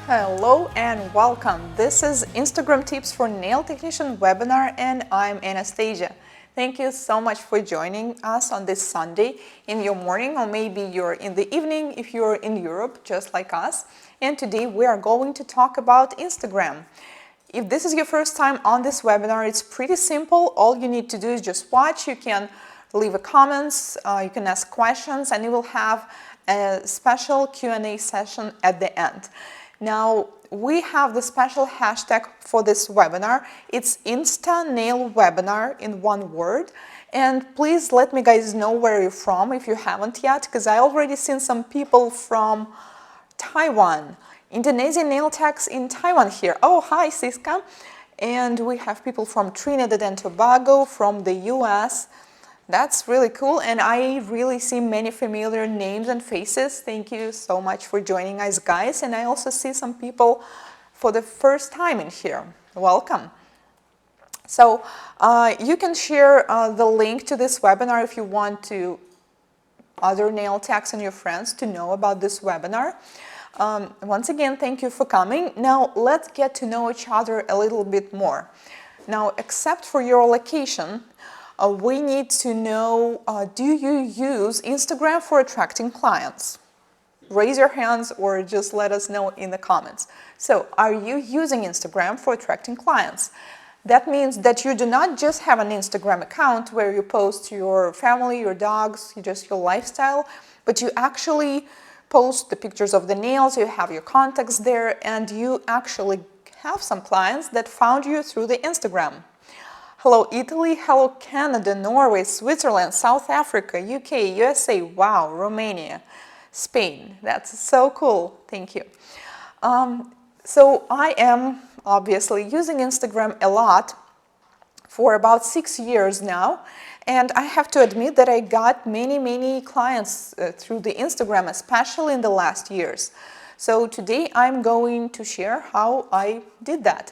Hello and welcome. This is Instagram Tips for Nail Technician webinar and I'm Anastasia. Thank you so much for joining us on this Sunday in your morning, or maybe you're in the evening if you're in Europe just like us. And today we are going to talk about Instagram. If this is your first time on this webinar, it's pretty simple. All you need to do is just watch. You can leave a comments, you can ask questions, and you will have a special Q&A session at the end. Now, we have the special hashtag for this webinar. It's Insta Nail Webinar in one word. And please let me guys know where you're from if you haven't yet, because I already seen some people from Taiwan, Indonesian nail techs in Taiwan here. Oh, hi, Siska. And we have people from Trinidad and Tobago, from the US. That's really cool, and I really see many familiar names and faces. Thank you so much for joining us, guys. And I also see some people for the first time in here. Welcome. So you can share the link to this webinar if you want to other nail techs and your friends to know about this webinar. Once again, thank you for coming. Now let's get to know each other a little bit more. Now, except for your location, we need to know, do you use Instagram for attracting clients? Raise your hands or just let us know in the comments. So, are you using Instagram for attracting clients? That means that you do not just have an Instagram account where you post your family, your dogs, just your lifestyle, but you actually post the pictures of the nails, you have your contacts there, and you actually have some clients that found you through the Instagram. Hello Italy, hello Canada, Norway, Switzerland, South Africa, UK, USA, wow, Romania, Spain. That's so cool, thank you. So I am obviously using Instagram a lot for about 6 years now, and I have to admit that I got many clients through the Instagram, especially in the last years. So today I'm going to share how I did that.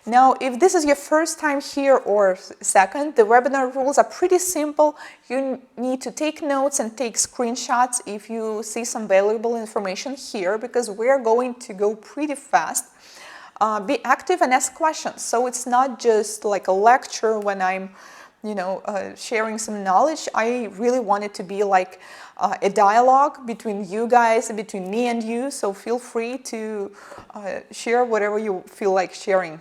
Now, if this is your first time here or second, the webinar rules are pretty simple. You need to take notes and take screenshots if you see some valuable information here, because we're going to go pretty fast. Be active and ask questions. So it's not just like a lecture when I'm, sharing some knowledge. I really want it to be like a dialogue between you guys, between me and you. So feel free to share whatever you feel like sharing.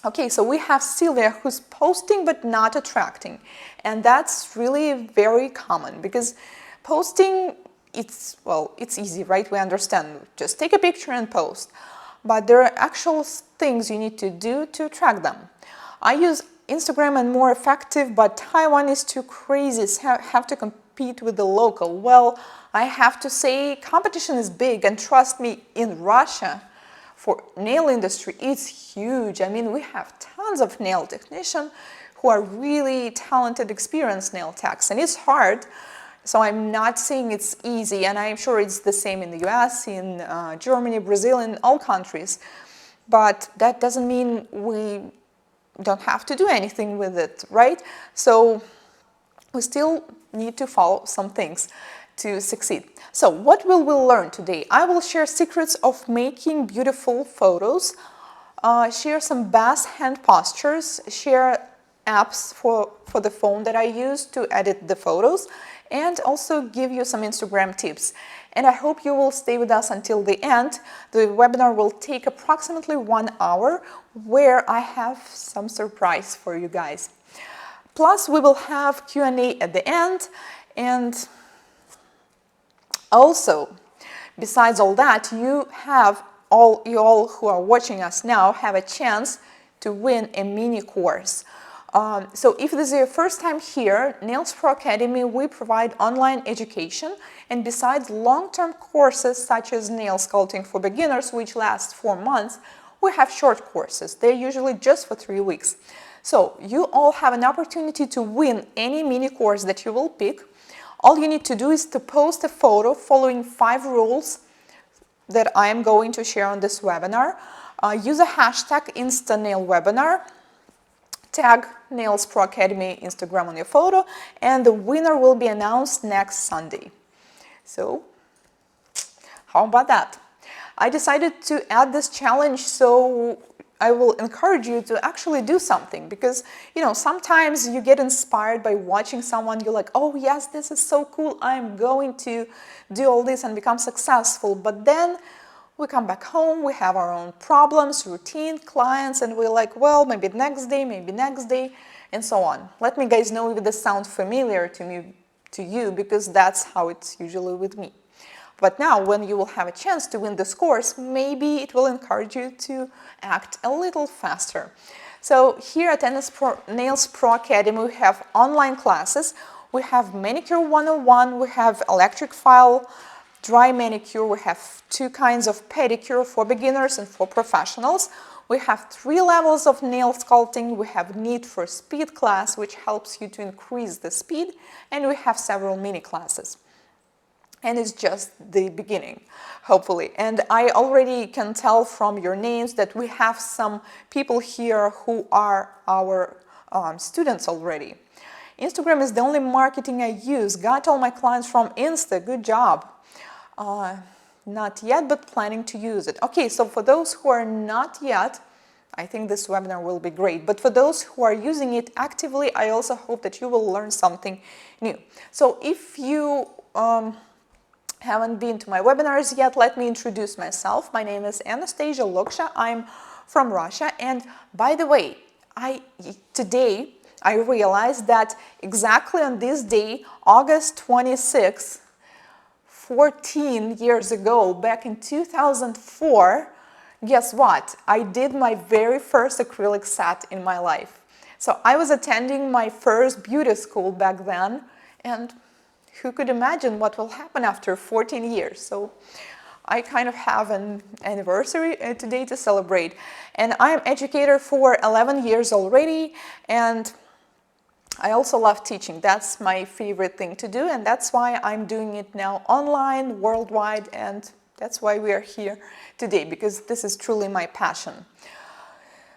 Okay, so we have Sylvia who's posting but not attracting, and that's really very common because posting, it's easy, right? We understand, just take a picture and post, but there are actual things you need to do to attract them. I use Instagram and more effective, but Taiwan is too crazy, have to compete with the local. Well, I have to say competition is big, and trust me, in Russia, for nail industry, it's huge. I mean, we have tons of nail technicians who are really talented, experienced nail techs, and it's hard. So I'm not saying it's easy, and I'm sure it's the same in the US, in Germany, Brazil, in all countries. But that doesn't mean we don't have to do anything with it, right? So we still need to follow some things to succeed. So what will we learn today? I will share secrets of making beautiful photos, share some best hand postures, share apps for the phone that I use to edit the photos, and also give you some Instagram tips. And I hope you will stay with us until the end. The webinar will take approximately 1 hour, where I have some surprise for you guys. Plus, we will have Q&A at the end, and also, besides all that, you all who are watching us now have a chance to win a mini course. So if this is your first time here, Nails Pro Academy, we provide online education, and besides long-term courses such as nail sculpting for beginners, which lasts 4 months, we have short courses. They're usually just for 3 weeks. So you all have an opportunity to win any mini course that you will pick. All you need to do is to post a photo following 5 rules that I am going to share on this webinar. Use a hashtag InstaNailWebinar, tag Nails Pro Academy Instagram on your photo, and the winner will be announced next Sunday. So, how about that? I decided to add this challenge, so I will encourage you to actually do something, because sometimes you get inspired by watching someone. You're like, oh yes, this is so cool, I'm going to do all this and become successful. But then we come back home, we have our own problems, routine, clients, and we're like, well, maybe next day, and so on. Let me guys know if this sounds familiar to you, because that's how it's usually with me. But now, when you will have a chance to win this course, maybe it will encourage you to act a little faster. So here at Nails Pro Academy, we have online classes. We have Manicure 101, we have electric file, dry manicure, we have 2 kinds of pedicure for beginners and for professionals. We have 3 levels of nail sculpting. We have Need for Speed class, which helps you to increase the speed, and we have several mini classes. And it's just the beginning, hopefully. And I already can tell from your names that we have some people here who are our students already. Instagram is the only marketing I use. Got all my clients from Insta. Good job. Not yet, but planning to use it. Okay, so for those who are not yet, I think this webinar will be great. But for those who are using it actively, I also hope that you will learn something new. So if you haven't been to my webinars yet, let me introduce myself. My name is Anastasia Loksha. I'm from Russia. And by the way, today I realized that exactly on this day, August 26th, 14 years ago, back in 2004, guess what? I did my very first acrylic set in my life. So I was attending my first beauty school back then, and who could imagine what will happen after 14 years? So I kind of have an anniversary today to celebrate. And I'm an educator for 11 years already, and I also love teaching. That's my favorite thing to do, and that's why I'm doing it now online, worldwide, and that's why we are here today, because this is truly my passion.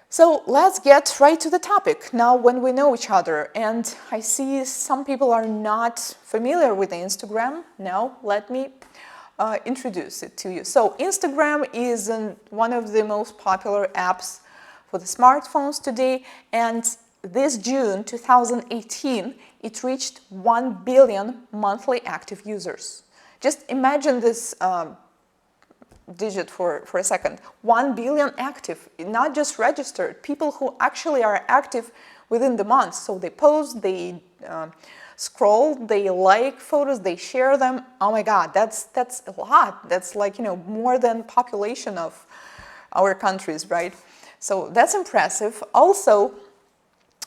So let's get right to the topic. Now, when we know each other, and I see some people are not familiar with Instagram, now let me introduce it to you. So Instagram is one of the most popular apps for the smartphones today, and this June 2018, it reached 1 billion monthly active users. Just imagine this digit for a second. 1 billion active, not just registered, people who actually are active within the month. So they post, they scroll, they like photos, they share them. Oh my God, that's a lot. That's like, more than population of our countries, right? So that's impressive. Also,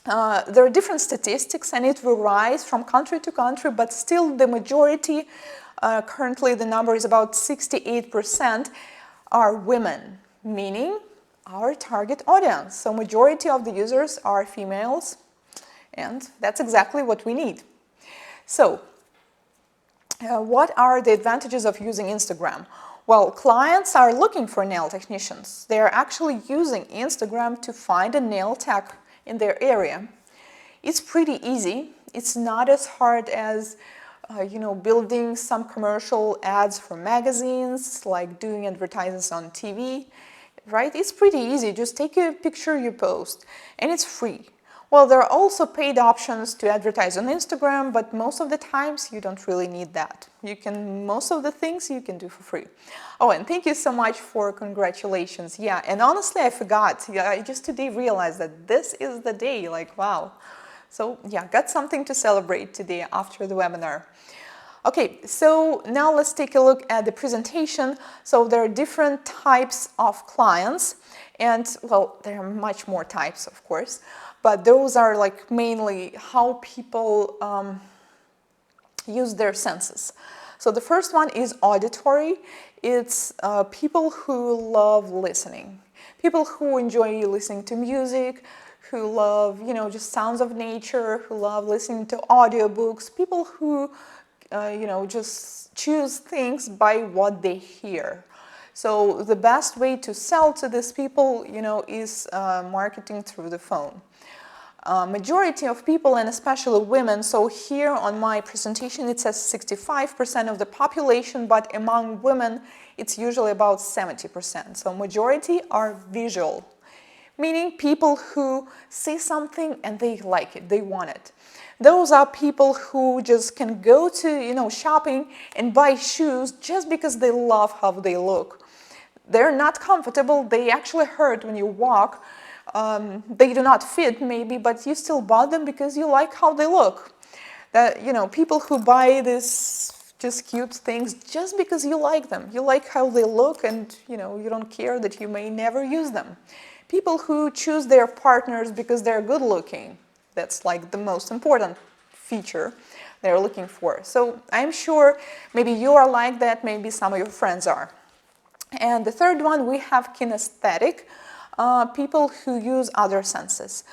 there are different statistics, and it varies from country to country, but still the majority, currently the number is about 68%, are women, meaning our target audience. So majority of the users are females, and that's exactly what we need. So what are the advantages of using Instagram? Well, clients are looking for nail technicians. They're actually using Instagram to find a nail tech in their area. It's pretty easy. It's not as hard as building some commercial ads for magazines, like doing advertisements on TV, right? It's pretty easy. Just take a picture, you post, and it's free. Well, there are also paid options to advertise on Instagram, but most of the times you don't really need that. Most of the things you can do for free. Oh, and thank you so much for congratulations. Yeah, and honestly, I forgot. Yeah, I just today realized that this is the day, like, wow. So yeah, got something to celebrate today after the webinar. Okay, so now let's take a look at the presentation. So there are different types of clients, and well, there are much more types, of course, but those are like mainly how people use their senses. So the first one is auditory. It's people who love listening, people who enjoy listening to music, who love, just sounds of nature, who love listening to audiobooks, people who, just choose things by what they hear. So the best way to sell to these people, is marketing through the phone. Majority of people, and especially women, so here on my presentation it says 65% of the population, but among women it's usually about 70%. So majority are visual, meaning people who see something and they like it, they want it. Those are people who just can go to, shopping and buy shoes just because they love how they look. They're not comfortable, they actually hurt when you walk. They do not fit maybe, but you still bought them because you like how they look. People who buy this just cute things just because you like them. You like how they look and you don't care that you may never use them. People who choose their partners because they're good looking. That's like the most important feature they're looking for. So I'm sure maybe you are like that, maybe some of your friends are. And the third one, we have kinesthetic, people who use other senses,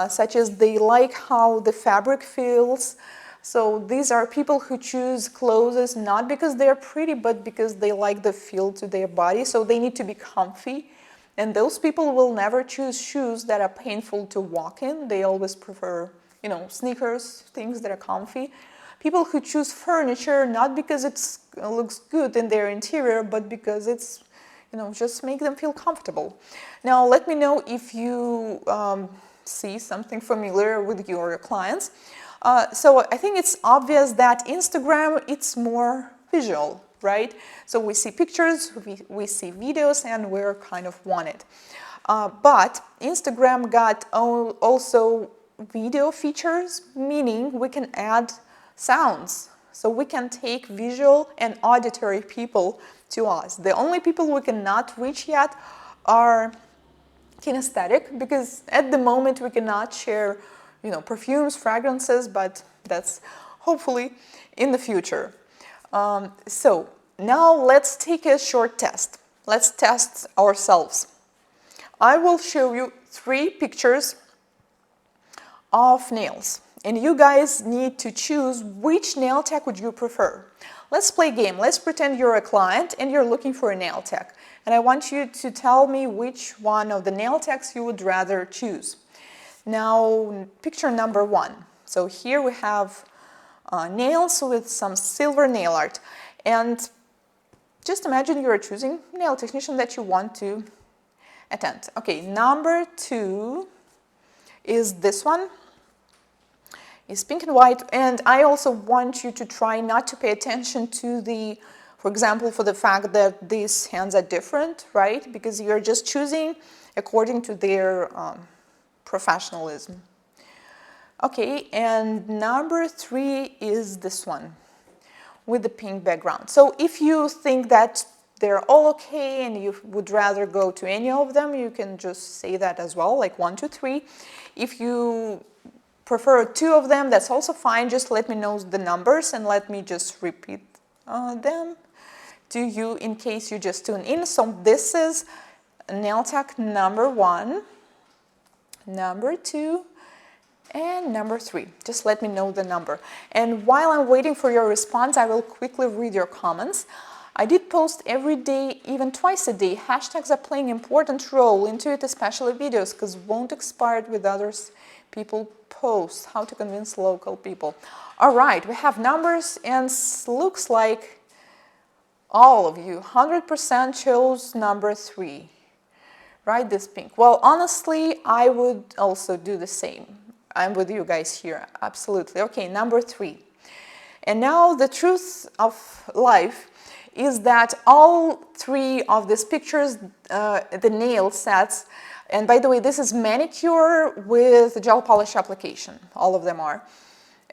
such as they like how the fabric feels. So these are people who choose clothes not because they're pretty, but because they like the feel to their body. So they need to be comfy. And those people will never choose shoes that are painful to walk in. They always prefer, sneakers, things that are comfy. People who choose furniture not because it looks good in their interior, but because it's, just make them feel comfortable. Now, let me know if you see something familiar with your clients. So I think it's obvious that Instagram, it's more visual, right? So we see pictures, we see videos, and we're kind of want it. But Instagram got also video features, meaning we can add sounds. So we can take visual and auditory people to us. The only people we cannot reach yet are kinesthetic, because at the moment we cannot share, perfumes, fragrances, but that's hopefully in the future. So now let's take a short test. Let's test ourselves. I will show you 3 pictures of nails, and you guys need to choose which nail tech would you prefer. Let's play a game. Let's pretend you're a client and you're looking for a nail tech. And I want you to tell me which one of the nail techs you would rather choose. Now, picture number 1. So here we have nails with some silver nail art. And just imagine you're choosing a nail technician that you want to attend. Okay, number 2 is this one. It's pink and white, and I also want you to try not to pay attention to for example, for the fact that these hands are different, right? Because you're just choosing according to their professionalism. Okay, and number 3 is this one with the pink background. So if you think that they're all okay and you would rather go to any of them, you can just say that as well, like 1, 2, 3. If you prefer 2 of them, that's also fine. Just let me know the numbers and let me just repeat them to you in case you just tune in. So this is nail tech number 1, number 2, and number 3. Just let me know the number. And while I'm waiting for your response, I will quickly read your comments. I did post every day, even twice a day. Hashtags are playing an important role into it, especially videos, because won't expire with others people post. How to convince local people. All right, we have numbers, and looks like all of you, 100% chose number 3, right? This pink. Well, honestly, I would also do the same. I'm with you guys here, absolutely. Okay, number 3. And now the truth of life is that all 3 of these pictures, the nail sets, and by the way, this is manicure with gel polish application, all of them are.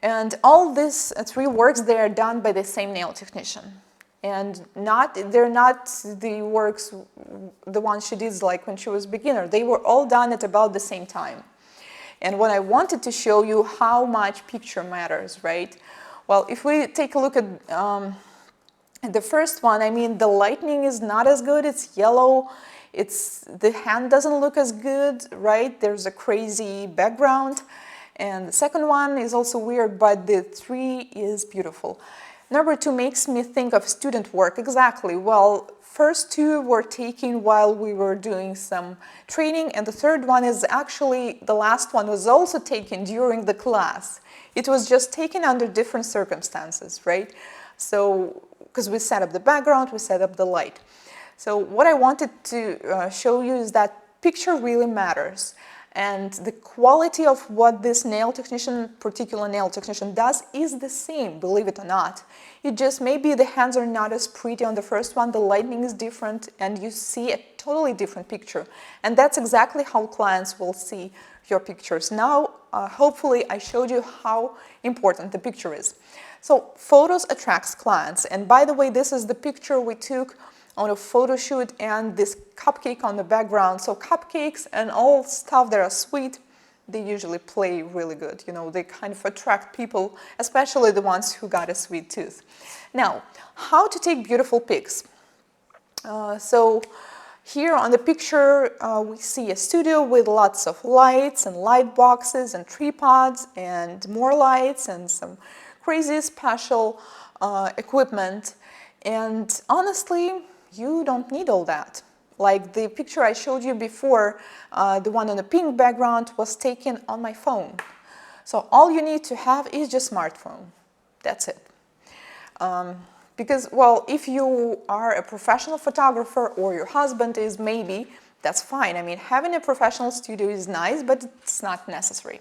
And all these 3 works, they are done by the same nail technician. And they're not the works, the ones she did like when she was a beginner. They were all done at about the same time. And what I wanted to show you how much picture matters, right? Well, if we take a look at the first one, I mean, the lighting is not as good. It's yellow. The hand doesn't look as good, right? There's a crazy background. And the second one is also weird, but the 3 is beautiful. Number 2 makes me think of student work. Exactly. Well, first 2 were taken while we were doing some training, and the third one is actually, the last one was also taken during the class. It was just taken under different circumstances, right? So because we set up the background, we set up the light. So what I wanted to show you is that picture really matters. And the quality of what this particular nail technician does is the same, believe it or not. It just, maybe the hands are not as pretty on the first one, the lighting is different, and you see a totally different picture. And that's exactly how clients will see your pictures. Now, hopefully I showed you how important the picture is. So photos attracts clients. And by the way, this is the picture we took on a photo shoot, and this cupcake on the background. So cupcakes and all stuff that are sweet, they usually play really good. You know, they kind of attract people, especially the ones who got a sweet tooth. Now, how to take beautiful pics. So here on the picture, we see a studio with lots of lights and light boxes and tripods and more lights and some crazy special equipment. And honestly, you don't need all that. Like the picture I showed you before, the one on the pink background was taken on my phone. So all you need to have is just smartphone. That's it. Because, well, if you are a professional photographer or your husband is, maybe, that's fine. I mean, having a professional studio is nice, but it's not necessary.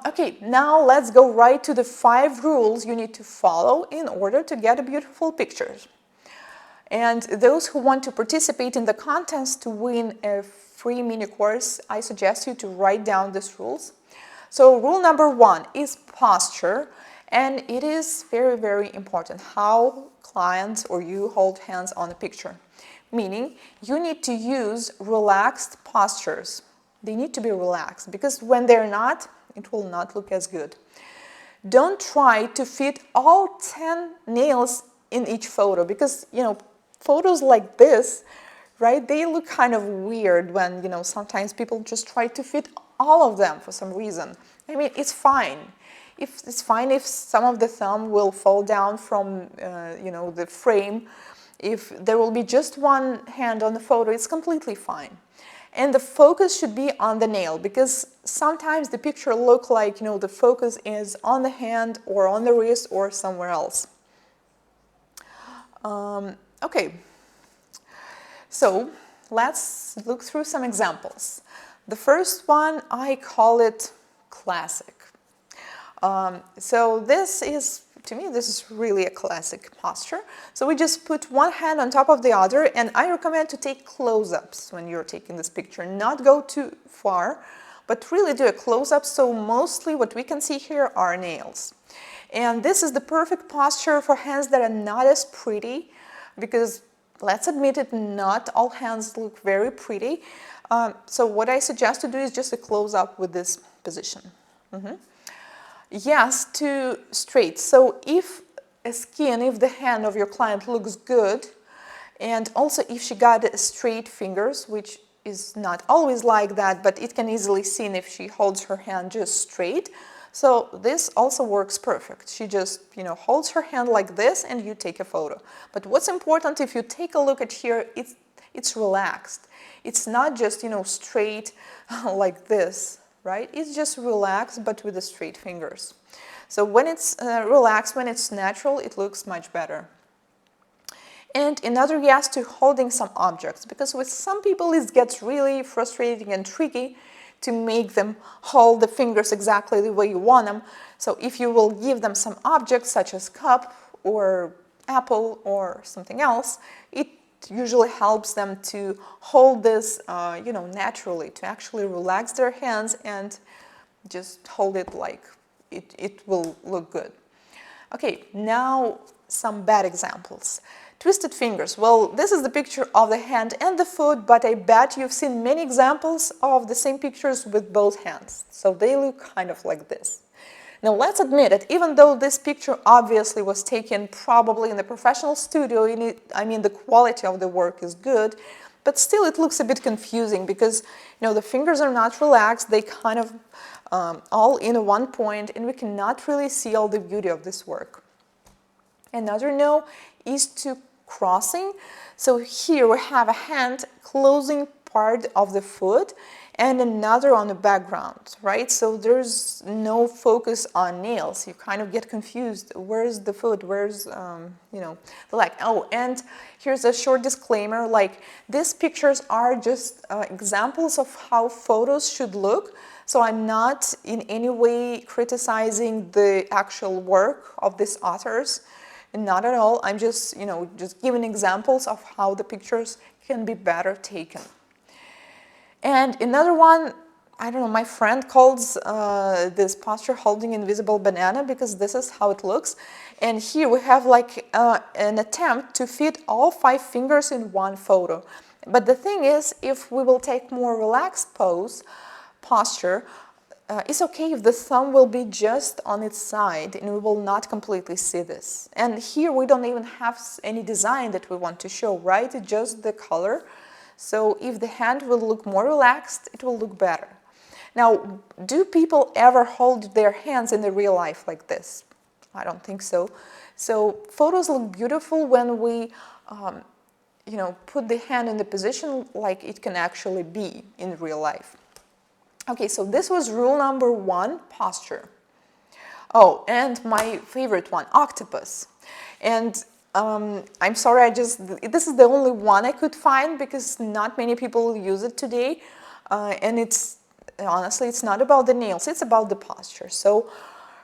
Okay, now let's go right to the 5 rules you need to follow in order to get a beautiful pictures. And those who want to participate in the contest to win a free mini course, I suggest you to write down these rules. So rule number 1 is posture, and it is very, very important how clients or you hold hands on a picture. Meaning, you need to use relaxed postures. They need to be relaxed, because when they're not, it will not look as good. Don't try to fit all 10 nails in each photo, because, you know, photos like this, right, they look kind of weird when, you know, sometimes people just try to fit all of them for some reason. I mean, it's fine. It's fine if some of the thumb will fall down from, you know, the frame. If there will be just one hand on the photo, it's completely fine. And the focus should be on the nail, because sometimes the picture look like, you know, the focus is on the hand or on the wrist or somewhere else. Okay, so let's look through some examples. The first one, I call it classic. So this is, to me, this is really a classic posture. So we just put one hand on top of the other, and I recommend to take close-ups when you're taking this picture. Not go too far, but really do a close-up, so mostly what we can see here are nails. And this is the perfect posture for hands that are not as pretty, because let's admit it, not all hands look very pretty. So what I suggest to do is just a close-up with this position. Yes, to straight. So if the hand of your client looks good, and also if she got straight fingers, which is not always like that, but it can easily seen if she holds her hand just straight. So this also works perfect. She just, you know, holds her hand like this and you take a photo. But what's important, if you take a look at here, it's relaxed. It's not just, you know, straight like this. Right? It's just relaxed, but with the straight fingers. So when it's relaxed, when it's natural, it looks much better. And another yes to holding some objects, because with some people it gets really frustrating and tricky to make them hold the fingers exactly the way you want them. So if you will give them some objects such as cup or apple or something else, it usually helps them to hold this, you know, naturally, to actually relax their hands and just hold it like it will look good. Okay, now some bad examples. Twisted fingers. Well, this is the picture of the hand and the foot, but I bet you've seen many examples of the same pictures with both hands. So they look kind of like this. Now let's admit it, even though this picture obviously was taken probably in the professional studio, I mean the quality of the work is good, but still it looks a bit confusing because, you know, the fingers are not relaxed, they kind of all in one point, and we cannot really see all the beauty of this work. Another no is to crossing. So here we have a hand closing part of the foot, and another on the background, right? So there's no focus on nails. You kind of get confused. Where's the foot? Where's, you know, the leg? Oh, and here's a short disclaimer, like these pictures are just examples of how photos should look. So I'm not in any way criticizing the actual work of these authors. Not at all. I'm just, you know, just giving examples of how the pictures can be better taken. And another one, I don't know, my friend calls this posture holding invisible banana because this is how it looks. And here we have like an attempt to fit all 5 fingers in one photo. But the thing is, if we will take more relaxed posture, it's okay if the thumb will be just on its side and we will not completely see this. And here we don't even have any design that we want to show, right? It's just the color. So if the hand will look more relaxed, it will look better. Now, do people ever hold their hands in the real life like this? I don't think so. So photos look beautiful when we, you know, put the hand in the position like it can actually be in real life. Okay, so this was rule number 1, posture. Oh, and my favorite one, octopus. And I'm sorry, this is the only one I could find because not many people use it today. And honestly, it's not about the nails, it's about the posture. So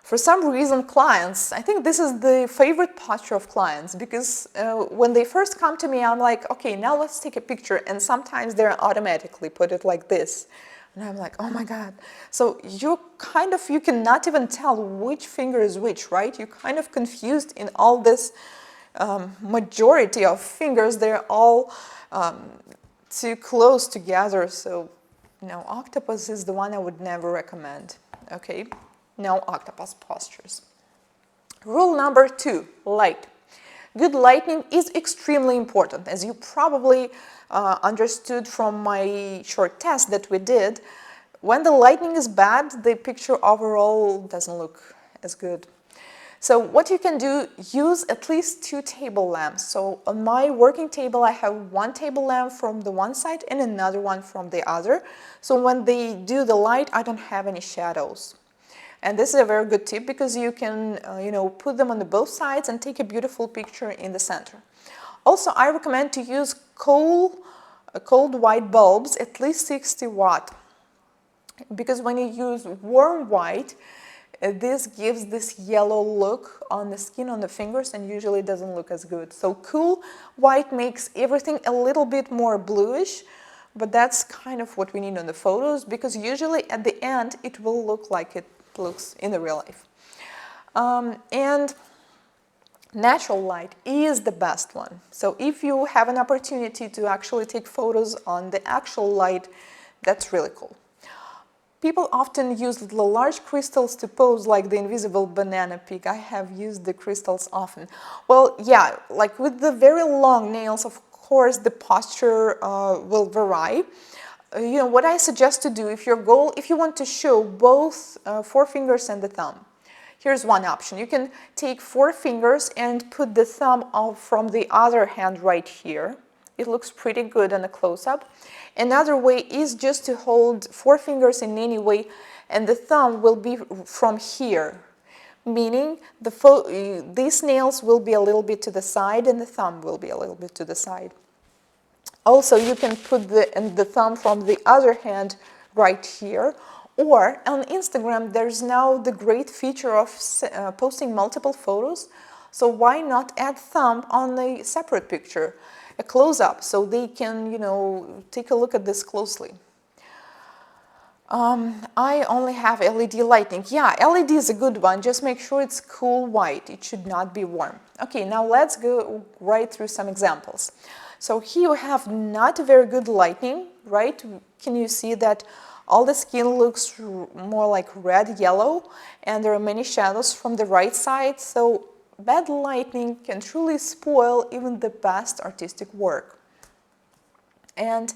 for some reason, clients, I think this is the favorite posture of clients because when they first come to me, I'm like, okay, now let's take a picture. And sometimes they automatically put it like this. And I'm like, oh my God. So you cannot even tell which finger is which, right? You're kind of confused in all this majority of fingers. They're all too close together. So no, octopus is the one I would never recommend. Okay, no octopus postures. Rule number 2, light. Good lighting is extremely important. As you probably understood from my short test that we did, when the lighting is bad, the picture overall doesn't look as good. So what you can do, use at least 2 table lamps. So on my working table, I have 1 table lamp from the one side and another one from the other. So when they do the light, I don't have any shadows. And this is a very good tip because you can, you know, put them on the both sides and take a beautiful picture in the center. Also, I recommend to use cold white bulbs, at least 60 watt. Because when you use warm white, this gives this yellow look on the skin, on the fingers, and usually doesn't look as good. So cool white makes everything a little bit more bluish, but that's kind of what we need on the photos because usually at the end it will look like it looks in the real life. And natural light is the best one. So if you have an opportunity to actually take photos on the actual light, that's really cool. People often use the large crystals to pose like the invisible banana pig. I have used the crystals often. Well, yeah, like with the very long nails, of course, the posture will vary. You know, what I suggest to do if you want to show both 4 fingers and the thumb, here's one option. You can take 4 fingers and put the thumb out from the other hand right here. It looks pretty good on a close-up. Another way is just to hold 4 fingers in any way and the thumb will be from here, meaning these nails will be a little bit to the side and the thumb will be a little bit to the side. Also, you can put the thumb from the other hand right here. Or on Instagram, there's now the great feature of posting multiple photos. So why not add thumb on a separate picture, a close-up, so they can, you know, take a look at this closely. I only have LED lighting. Yeah, LED is a good one. Just make sure it's cool white. It should not be warm. Okay, now let's go right through some examples. So here we have not very good lighting, right? Can you see that all the skin looks more like red-yellow and there are many shadows from the right side? So bad lighting can truly spoil even the best artistic work. And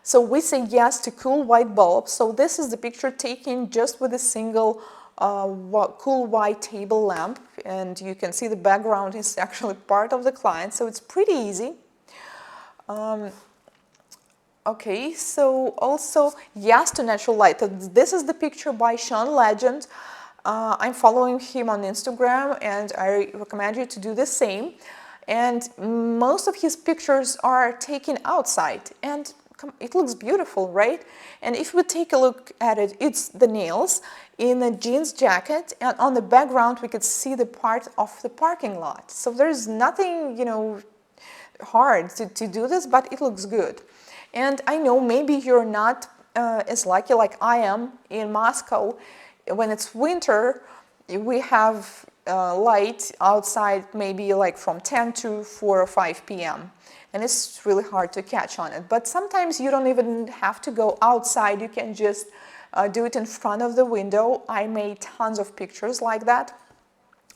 so we say yes to cool white bulbs. So this is the picture taken just with a single cool white table lamp. And you can see the background is actually part of the client. So it's pretty easy. Okay, so also yes to natural light. This is the picture by Sean Legend. I'm following him on Instagram and I recommend you to do the same. And most of his pictures are taken outside and it looks beautiful, right? And if we take a look at it, it's the nails in a jeans jacket, and on the background we could see the part of the parking lot. So there's nothing, you know, hard to do this, but it looks good. And I know maybe you're not as lucky like I am in Moscow. When it's winter, we have light outside maybe like from 10 to 4 or 5 p.m. and it's really hard to catch on it. But sometimes you don't even have to go outside, you can just do it in front of the window. I made tons of pictures like that.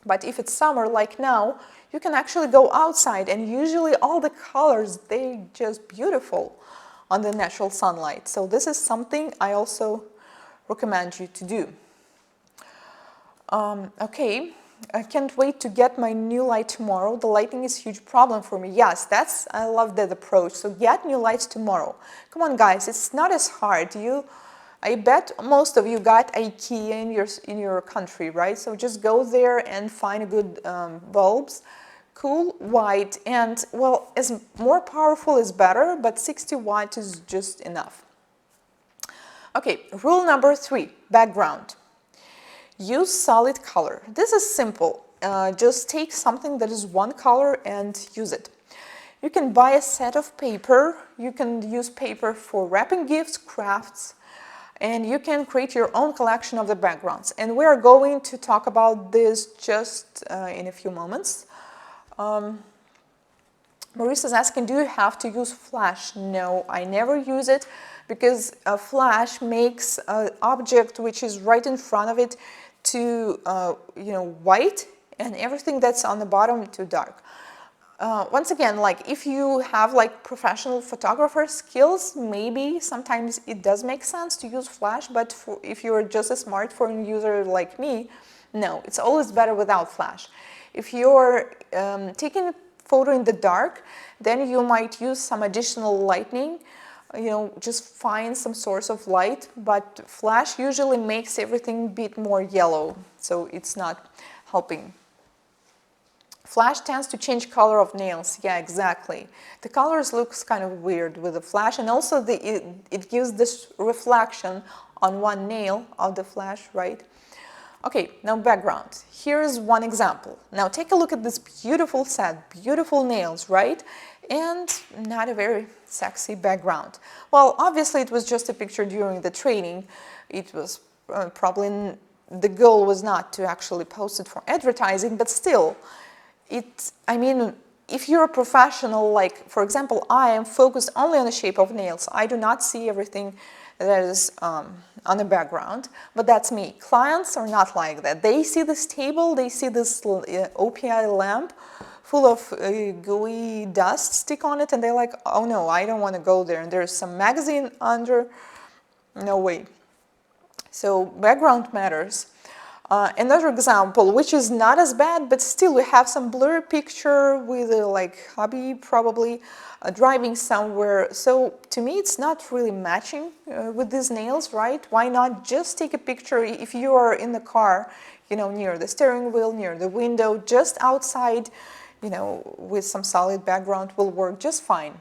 But if it's summer like now, you can actually go outside and usually all the colors, they're just beautiful on the natural sunlight. So this is something I also recommend you to do. Okay, I can't wait to get my new light tomorrow. The lighting is a huge problem for me. Yes, I love that approach. So get new lights tomorrow. Come on guys, it's not as hard. I bet most of you got IKEA in your country, right? So just go there and find good bulbs, cool, white, and well, as more powerful is better, but 60 watt is just enough. Okay, rule number 3, background. Use solid color. This is simple. Just take something that is one color and use it. You can buy a set of paper. You can use paper for wrapping gifts, crafts, and you can create your own collection of the backgrounds. And we are going to talk about this just in a few moments. Maurice is asking, do you have to use flash? No, I never use it because a flash makes an object which is right in front of it to white, and everything that's on the bottom to dark. Once again, like if you have like professional photographer skills, maybe sometimes it does make sense to use flash, but if you're just a smartphone user like me, no, it's always better without flash. If you're taking a photo in the dark, then you might use some additional lighting, just find some source of light, but flash usually makes everything a bit more yellow, so it's not helping. Flash tends to change color of nails. Yeah, exactly. The colors looks kind of weird with the flash, and also it gives this reflection on one nail of the flash, right? Okay, now background. Here's one example. Now take a look at this beautiful set, beautiful nails, right? And not a very sexy background. Well, obviously it was just a picture during the training. It was probably, the goal was not to actually post it for advertising, but still, if you're a professional, like for example, I am focused only on the shape of nails. I do not see everything that is on the background, but that's me. Clients are not like that. They see this table, they see this OPI lamp full of gooey dust stick on it, and they're like, oh no, I don't want to go there. And there's some magazine under, no way. So background matters. Another example, which is not as bad, but still we have some blurry picture with like hubby probably driving somewhere. So to me, it's not really matching with these nails, right? Why not just take a picture if you are in the car, near the steering wheel, near the window, just outside, with some solid background will work just fine.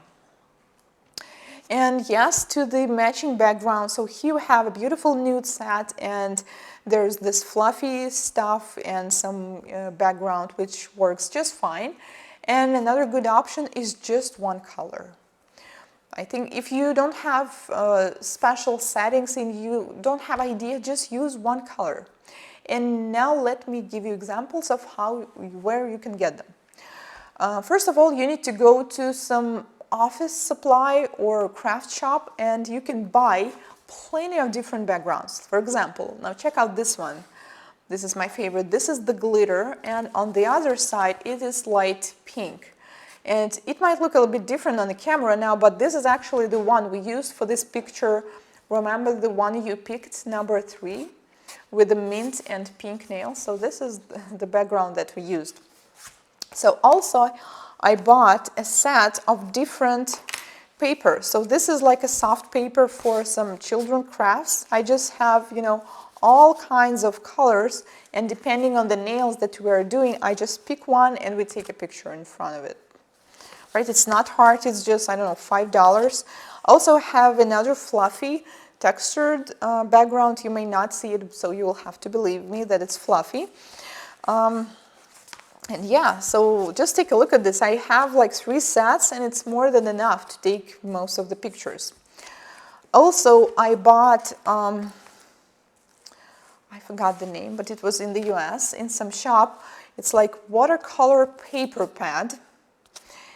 And yes, to the matching background. So here we have a beautiful nude set, and there's this fluffy stuff and some background which works just fine. And another good option is just one color. I think if you don't have special settings and you don't have idea, just use one color. And now let me give you examples of where you can get them. First of all, you need to go to some office supply or craft shop and you can buy plenty of different backgrounds. For example, now check out this one. This is my favorite. This is the glitter, and on the other side it is light pink. And it might look a little bit different on the camera now, but this is actually the one we used for this picture. Remember the one you picked, number 3, with the mint and pink nails? So this is the background that we used. So also I bought a set of different paper. So this is like a soft paper for some children crafts. I just have, you know, all kinds of colors, and depending on the nails that we are doing, I just pick one and we take a picture in front of it. Right? It's not hard, it's just, I don't know, $5. Also have another fluffy textured background. You may not see it, so you will have to believe me that it's fluffy. And yeah, so just take a look at this. I have like 3 sets and it's more than enough to take most of the pictures. Also, I bought, I forgot the name, but it was in the US, in some shop. It's like watercolor paper pad,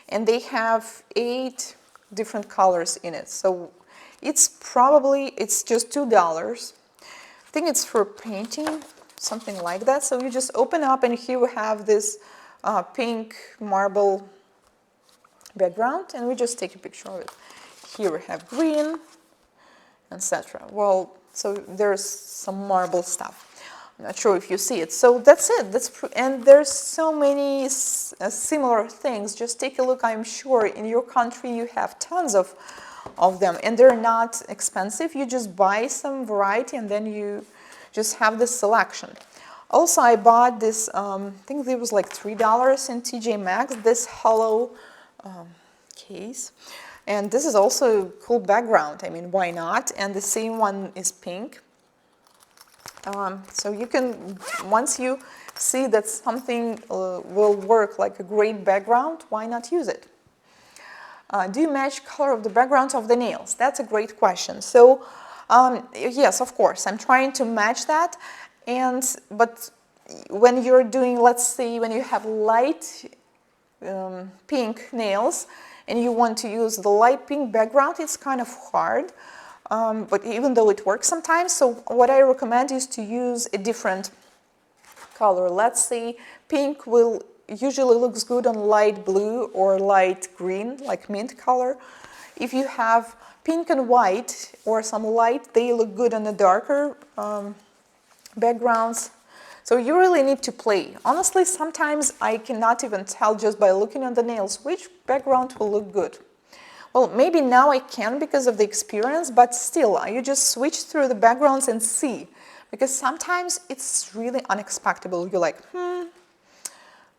and they have 8 different colors in it. So it's just $2. I think it's for painting, something like that. So you just open up, and here we have this pink marble background, and we just take a picture of it. Here we have green, etc. Well, so there's some marble stuff. I'm not sure if you see it. So that's it. And there's so many similar things. Just take a look. I'm sure in your country you have tons of them, and they're not expensive. You just buy some variety, and then you just have this selection. Also, I bought this, I think it was like $3 in TJ Maxx, this hollow case. And this is also a cool background. I mean, why not? And the same one is pink. So you can, once you see that something will work like a great background, why not use it? Do you match color of the backgrounds of the nails? That's a great question. So yes, of course, I'm trying to match that. But when you're doing, let's say, when you have light pink nails and you want to use the light pink background, it's kind of hard. But even though it works sometimes, so what I recommend is to use a different color. Let's say pink usually looks good on light blue or light green, like mint color. If you have pink and white or some light, they look good on the darker backgrounds. So you really need to play. Honestly, sometimes I cannot even tell just by looking at the nails which background will look good. Well, maybe now I can because of the experience, but still, you just switch through the backgrounds and see. Because sometimes it's really unexpected. You're like,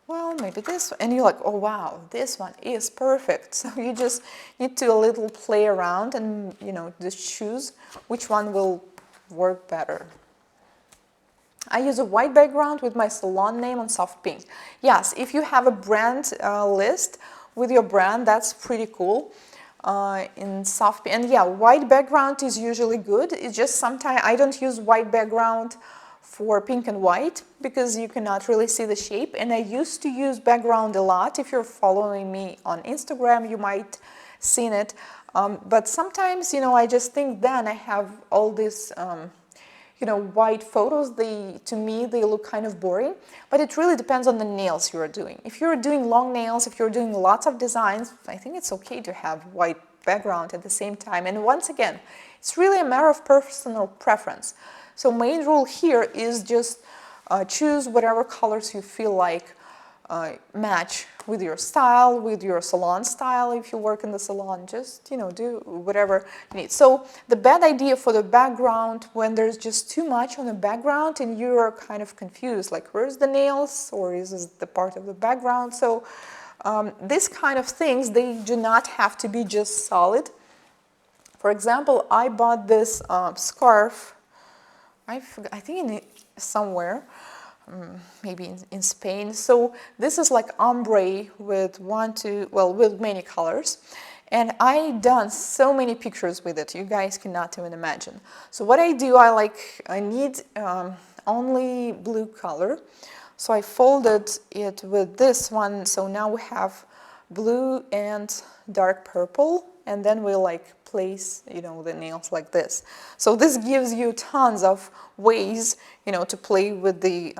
well, maybe this, and you're like, oh wow, this one is perfect. So you just need to a little play around and, you know, just choose which one will work better. I use a white background with my salon name on soft pink. Yes, if you have a brand list with your brand, that's pretty cool. In soft pink, and yeah, white background is usually good. It's just sometimes I don't use white background for pink and white because you cannot really see the shape, and I used to use background a lot. If you're following me on Instagram, you might seen it, but sometimes, you know, I just think then I have all this you know, white photos, to me, they look kind of boring, but it really depends on the nails you're doing. If you're doing long nails, if you're doing lots of designs, I think it's okay to have white background at the same time. And once again, it's really a matter of personal preference. So main rule here is just choose whatever colors you feel like match with your style, with your salon style. If you work in the salon, just, you know, do whatever you need. So the bad idea for the background, when there's just too much on the background and you're kind of confused, like where's the nails, or is this the part of the background? So these kind of things, they do not have to be just solid. For example, I bought this scarf, I think somewhere, maybe in Spain. So this is like ombre with with many colors. And I done so many pictures with it, you guys cannot even imagine. So what I do, I need only blue color. So I folded it with this one. So now we have blue and dark purple, and then we place, you know, the nails like this. So this gives you tons of ways, you know, to play with the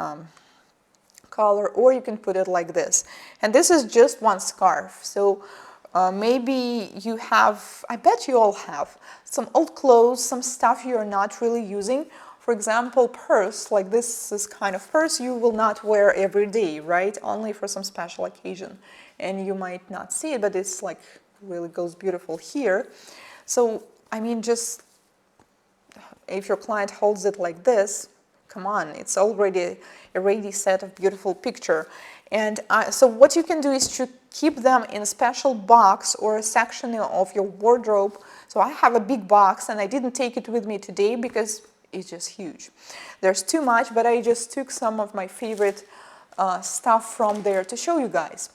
color, or you can put it like this. And this is just one scarf. So maybe you have, I bet you all have, some old clothes, some stuff you're not really using. For example, purse, like this is kind of purse you will not wear every day, right? Only for some special occasion. And you might not see it, but it's like really goes beautiful here. So, I mean, just if your client holds it like this, come on, it's already a ready set of beautiful picture. And so what you can do is to keep them in a special box or a section of your wardrobe. So I have a big box and I didn't take it with me today because it's just huge. There's too much, but I just took some of my favorite stuff from there to show you guys.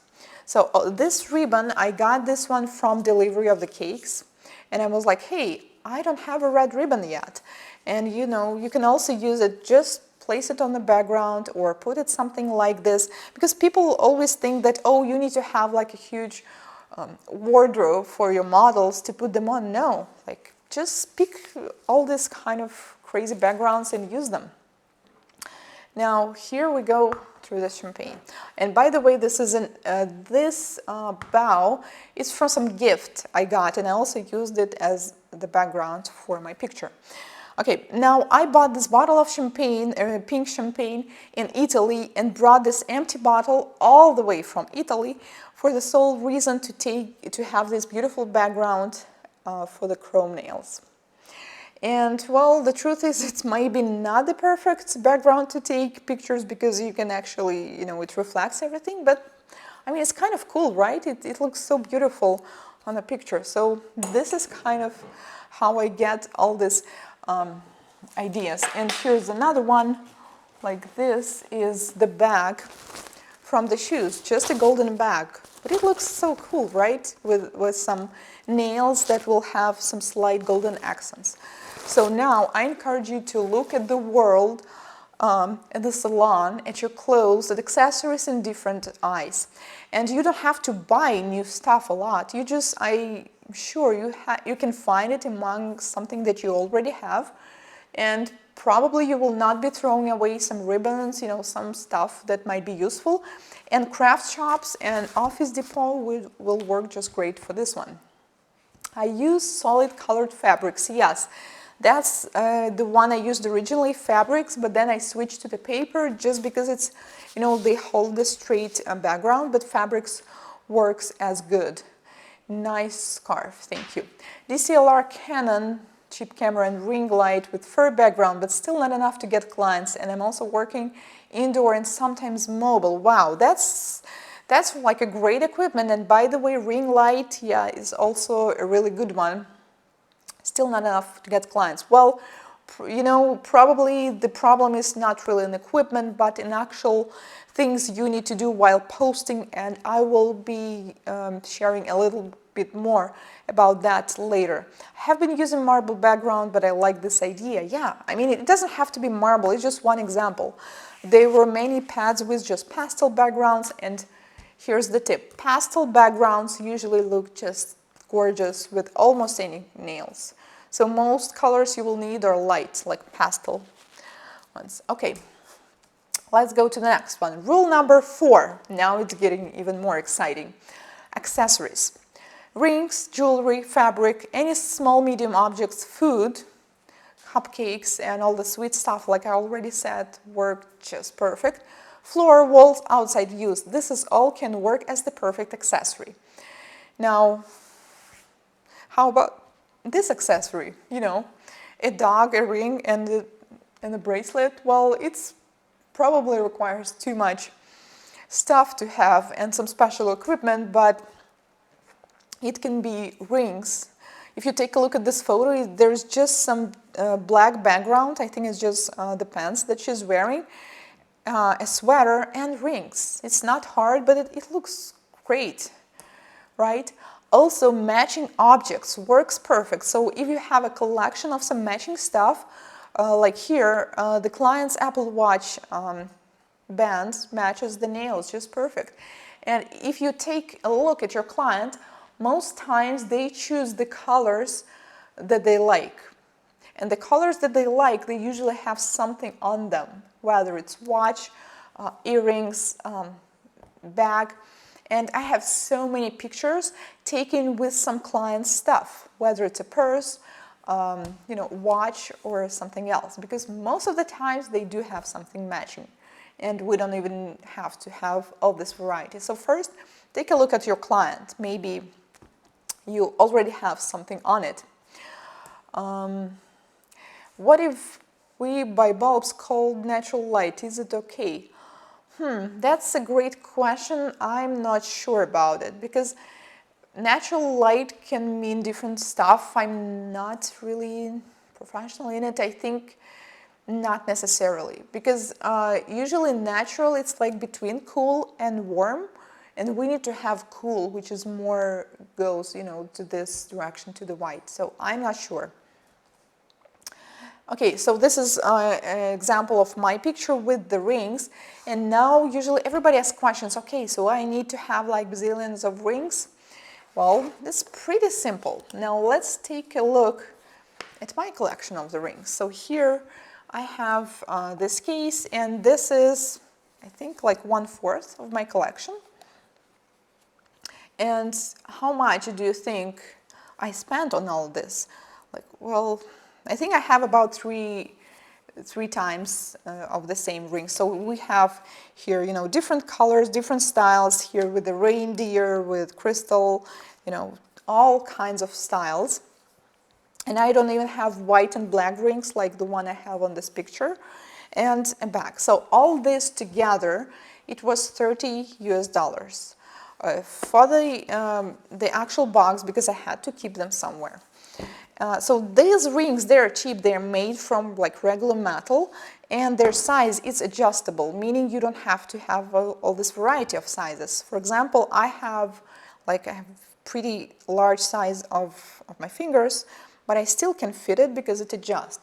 So this ribbon, I got this one from delivery of the cakes. And I was like, hey, I don't have a red ribbon yet. And you know, you can also use it, just place it on the background or put it something like this. Because people always think that, oh, you need to have like a huge wardrobe for your models to put them on. No, like just pick all this kind of crazy backgrounds and use them. Now here we go through the champagne. And by the way, this is this bow is from some gift I got, and I also used it as the background for my picture. Okay, now I bought this bottle of champagne, pink champagne in Italy, and brought this empty bottle all the way from Italy for the sole reason to have this beautiful background for the chrome nails. And well, the truth is it's maybe not the perfect background to take pictures because you can actually, you know, it reflects everything, but I mean, it's kind of cool, right? It looks so beautiful on a picture. So this is kind of how I get all these ideas. And here's another one, like this is the bag from the shoes, just a golden bag. But it looks so cool, right? With some nails that will have some slight golden accents. So now I encourage you to look at the world, at the salon, at your clothes, at accessories in different eyes. And you don't have to buy new stuff a lot. You just, I'm sure you can find it among something that you already have. And probably you will not be throwing away some ribbons, you know, some stuff that might be useful. And craft shops and Office Depot will work just great for this one. I use solid colored fabrics, yes. That's the one I used originally, fabrics, but then I switched to the paper just because it's, you know, they hold the straight background, but fabrics works as good. Nice scarf, thank you. DSLR Canon cheap camera and ring light with fur background, but still not enough to get clients. And I'm also working indoor and sometimes mobile. Wow, that's like a great equipment. And by the way, ring light, yeah, is also a really good one. Still not enough to get clients. Well, you know, probably the problem is not really in equipment, but in actual things you need to do while posting, and I will be sharing a little bit more about that later. I have been using marble background, but I like this idea. Yeah, I mean, it doesn't have to be marble, it's just one example. There were many pads with just pastel backgrounds, and here's the tip. Pastel backgrounds usually look just gorgeous with almost any nails. So most colors you will need are light, like pastel ones. Okay, let's go to the next one. Rule number 4. Now it's getting even more exciting. Accessories. Rings, jewelry, fabric, any small medium objects, food, cupcakes, and all the sweet stuff, like I already said, work just perfect. Floor, walls, outside views. This is all can work as the perfect accessory. Now, how about this accessory? You know, a dog, a ring, and a bracelet. Well, it's probably requires too much stuff to have and some special equipment, but it can be rings. If you take a look at this photo, there's just some black background. I think it's just the pants that she's wearing, a sweater, and rings. It's not hard, but it looks great, right? Also, matching objects works perfect. So if you have a collection of some matching stuff, like here, the client's Apple Watch band matches the nails just perfect. And if you take a look at your client, most times they choose the colors that they like. And the colors that they like, they usually have something on them, whether it's watch, earrings, bag. And I have so many pictures taken with some client stuff, whether it's a purse, you know, watch, or something else, because most of the times they do have something matching, and we don't even have to have all this variety. So first, take a look at your client. Maybe you already have something on it. What if we buy bulbs called natural light? Is it okay? That's a great question. I'm not sure about it because natural light can mean different stuff. I'm not really professional in it. I think not necessarily, because usually natural, it's like between cool and warm, and we need to have cool, which is more goes, to this direction, to the white. So I'm not sure. Okay, so this is an example of my picture with the rings, and now usually everybody asks questions. Okay, so I need to have like bazillions of rings? Well, it's pretty simple. Now let's take a look at my collection of the rings. So here I have this case, and this is, I think, like 1/4 of my collection. And how much do you think I spent on all of this? Like, well, I think I have about three times of the same ring. So we have here, different colors, different styles here with the reindeer, with crystal, all kinds of styles. And I don't even have white and black rings like the one I have on this picture, and a bag. So all this together, it was $30 US. For the actual box, because I had to keep them somewhere. So these rings, they're cheap. They're made from like regular metal, and their size is adjustable, meaning you don't have to have all this variety of sizes. For example, I have pretty large size of my fingers, but I still can fit it because it adjusts.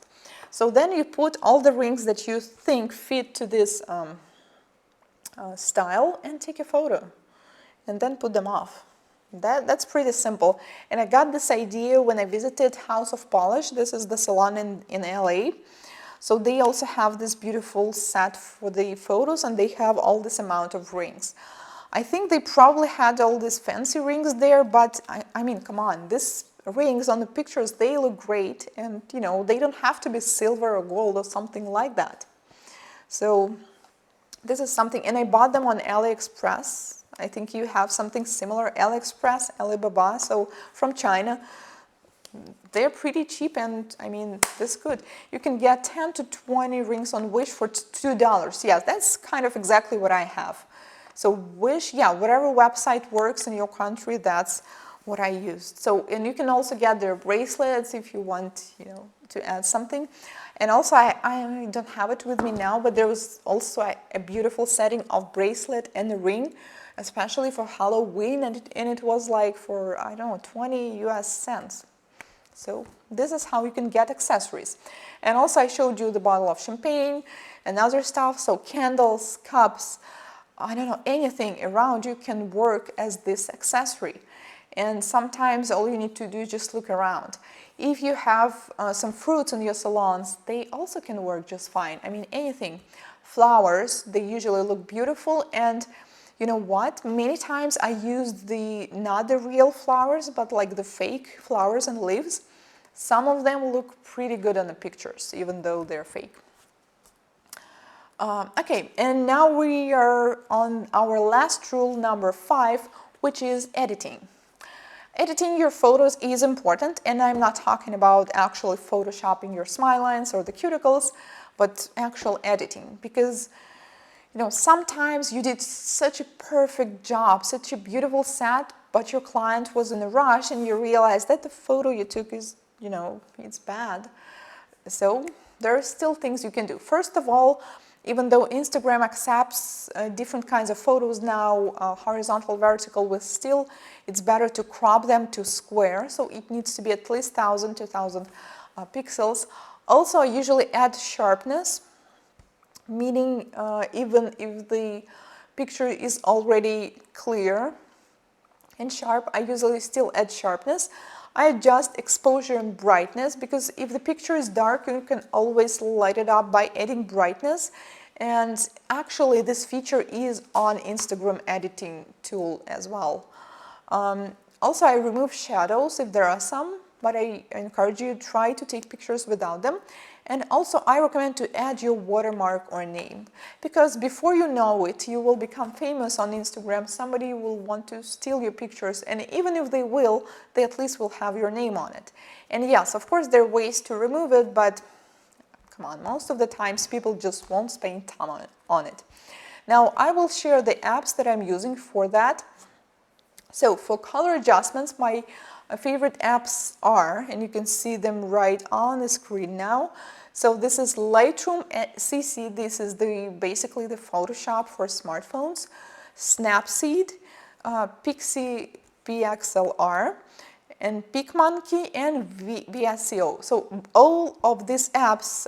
So then you put all the rings that you think fit to this style and take a photo, and then put them off. That's pretty simple. And I got this idea when I visited House of Polish. This is the salon in LA. So they also have this beautiful set for the photos, and they have all this amount of rings. I think they probably had all these fancy rings there, but I mean, come on, these rings on the pictures, they look great, and they don't have to be silver or gold or something like that. So this is something, and I bought them on AliExpress. I think you have something similar, AliExpress, Alibaba, so from China. They're pretty cheap, and I mean, this is good. You can get 10 to 20 rings on Wish for $2. Yes, that's kind of exactly what I have. So Wish, yeah, whatever website works in your country, that's what I used. So, and you can also get their bracelets if you want, to add something. And also, I don't have it with me now, but there was also a beautiful setting of bracelet and a ring, especially for Halloween, and it was like for, I don't know, 20 US cents. So this is how you can get accessories. And also I showed you the bottle of champagne and other stuff, so candles, cups, I don't know, anything around you can work as this accessory. And sometimes all you need to do is just look around. If you have some fruits in your salons, they also can work just fine. I mean, anything. Flowers, they usually look beautiful, and you know what? Many times I used not the real flowers, but like the fake flowers and leaves. Some of them look pretty good on the pictures, even though they're fake. Okay, and now we are on our last rule, number 5, which is editing. Editing your photos is important, and I'm not talking about actually photoshopping your smile lines or the cuticles, but actual editing, because sometimes you did such a perfect job, such a beautiful set, but your client was in a rush and you realized that the photo you took is, it's bad. So there are still things you can do. First of all, even though Instagram accepts different kinds of photos now, horizontal, vertical, it's better to crop them to square, so it needs to be at least 1,000 to 2,000 pixels. Also, I usually add sharpness, meaning even if the picture is already clear and sharp, I usually still add sharpness. I adjust exposure and brightness, because if the picture is dark, you can always light it up by adding brightness. And actually, this feature is on Instagram editing tool as well. Also, I remove shadows if there are some, but I encourage you to try to take pictures without them. And also I recommend to add your watermark or name, because before you know it, you will become famous on Instagram. Somebody will want to steal your pictures, and even if they will, they at least will have your name on it. And yes, of course there are ways to remove it, but come on, most of the times people just won't spend time on it. Now I will share the apps that I'm using for that. So for color adjustments, my favorite apps are, and you can see them right on the screen now. So this is Lightroom CC. This is basically the Photoshop for smartphones. Snapseed, Pixie PXLR, and PicMonkey, and VSCO. So all of these apps,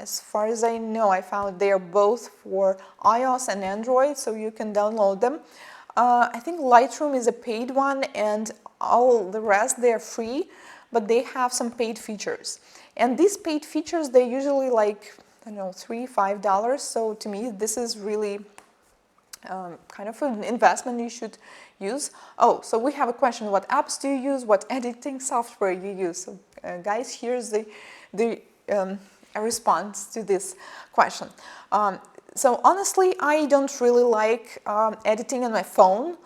as far as I know, I found they are both for iOS and Android, so you can download them. I think Lightroom is a paid one, and all the rest, they are free, but they have some paid features. And these paid features, they're usually like, I don't know, $3, $5. So to me, this is really kind of an investment you should use. Oh, so we have a question: what apps do you use? What editing software you use? So guys, here's the response to this question. So honestly, I don't really like editing on my phone.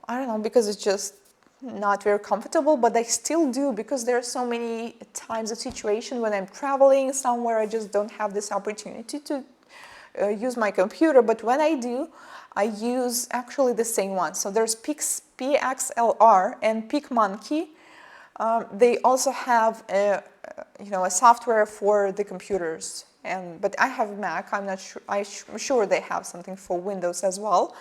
I don't know, because it's just not very comfortable, but I still do, because there are so many times of situation when I'm traveling somewhere, I just don't have this opportunity to use my computer. But when I do, I use actually the same one. So there's PXLR and PicMonkey. They also have a software for the computers. But I have Mac. I'm not sure. I'm sure they have something for Windows as well.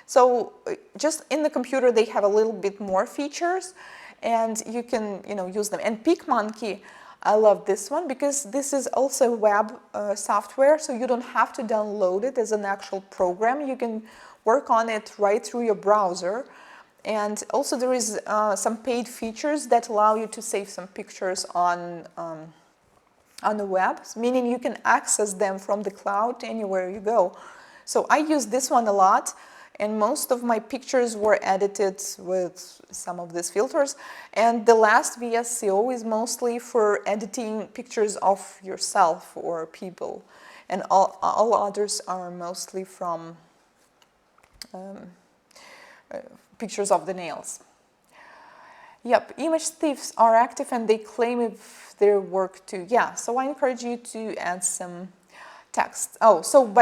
So just in the computer, they have a little bit more features, and you can use them. And PicMonkey, I love this one because this is also web software, so you don't have to download it as an actual program. You can work on it right through your browser. And also there is some paid features that allow you to save some pictures on the web, meaning you can access them from the cloud anywhere you go. So I use this one a lot, and most of my pictures were edited with some of these filters. And the last VSCO is mostly for editing pictures of yourself or people, and all others are mostly from pictures of the nails. Yep, image thieves are active and they claim if their work too. Yeah, so I encourage you to add some text. Oh,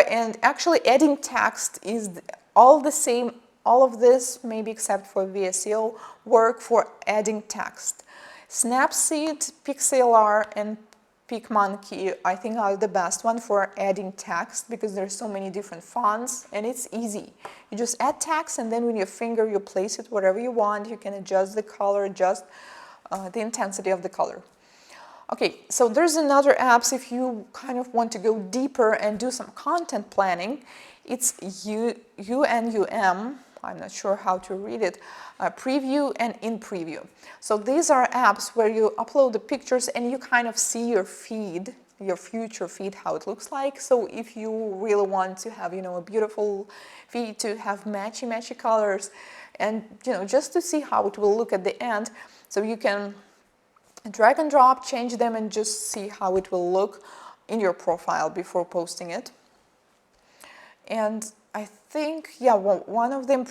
and actually adding text is all the same. All of this, maybe except for VSCO, work for adding text. Snapseed, PixLR, and PicMonkey, I think, are the best one for adding text, because there's so many different fonts and it's easy. You just add text, and then with your finger you place it wherever you want. You can adjust the color, adjust the intensity of the color. Okay, so there's another apps if you kind of want to go deeper and do some content planning. It's UNUM, I'm not sure how to read it, Preview and In Preview. So these are apps where you upload the pictures and you kind of see your feed, your future feed, how it looks like. So if you really want to have, a beautiful feed, to have matchy colors, and, just to see how it will look at the end, so you can drag and drop, change them, and just see how it will look in your profile before posting it. And I think, yeah, one of them,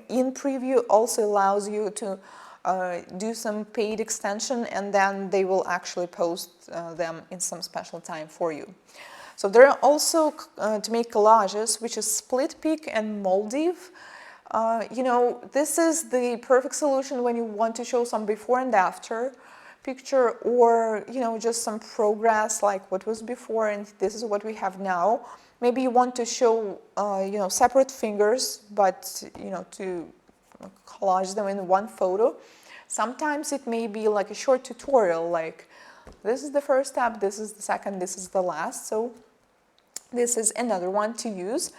In Preview, also allows you to do some paid extension, and then they will actually post them in some special time for you. So there are also to make collages, which is Split Pic and Moldiv. This is the perfect solution when you want to show some before and after picture, or just some progress, like what was before and this is what we have now. Maybe you want to show separate fingers, but to collage them in one photo. Sometimes it may be like a short tutorial, like this is the first step, this is the second, this is the last. So this is another one to use.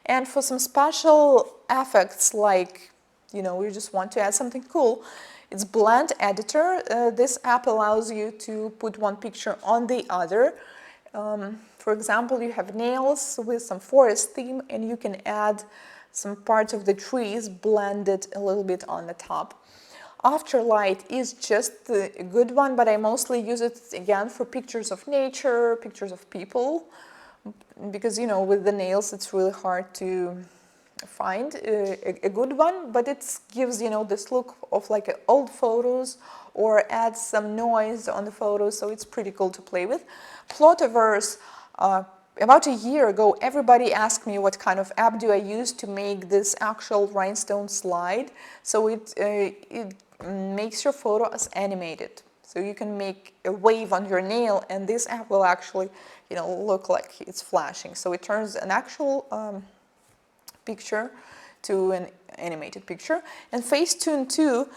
And for some special effects, like you just want to add something cool, it's Blend Editor. This app allows you to put one picture on the other. For example, you have nails with some forest theme, and you can add some parts of the trees blended a little bit on the top. Afterlight is just a good one, but I mostly use it again for pictures of nature, pictures of people, because you know, with the nails it's really hard to find a good one, but it gives, you know, this look of like old photos or adds some noise on the photos, so it's pretty cool to play with. Plotiverse, about a year ago, everybody asked me what kind of app do I use to make this actual rhinestone slide. So it makes your photo as animated. So you can make a wave on your nail, and this app will actually, you know, look like it's flashing. So it turns an actual picture to an animated picture. And Facetune 2,